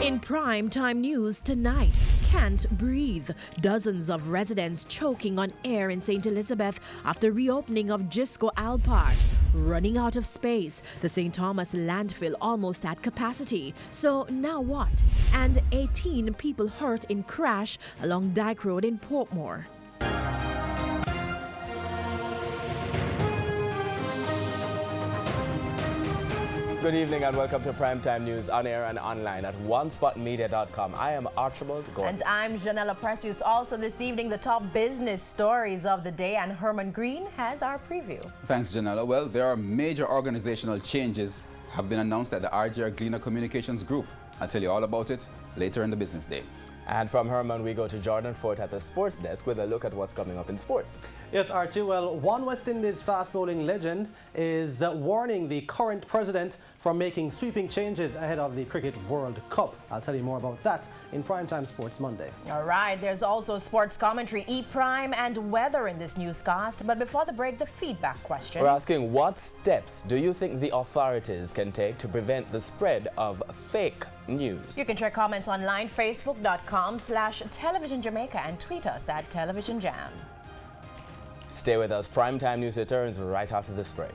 In primetime news tonight, can't breathe. Dozens of residents choking on air in St. Elizabeth after reopening of Gisco Alpart. Running out of space, the St. Thomas landfill almost at capacity. So now what? And 18 people hurt in crash along Dyke Road in Portmore. Good evening and welcome to Primetime News on air and online at onespotmedia.com. I am Archibald Gordon. And I'm Janella Precious. Also this evening, the top business stories of the day, and Herman Green has our preview. Thanks, Janella. Well, there are major organizational changes have been announced at the RJR Gleaner Communications Group. I'll tell you all about it later in the business day. And from Herman, we go to Jordan Fort at the sports desk with a look at what's coming up in sports. Yes, Archie. Well, one West Indies fast-bowling legend is warning the current president from making sweeping changes ahead of the Cricket World Cup. I'll tell you more about that in Primetime Sports Monday. All right, there's also sports commentary, E-Prime, and weather in this newscast. But before the break, the feedback question. We're asking, what steps do you think the authorities can take to prevent the spread of fake news? You can share comments online, facebook.com/Television Jamaica, and tweet us at Television Jam. Stay with us. Primetime News returns right after this break.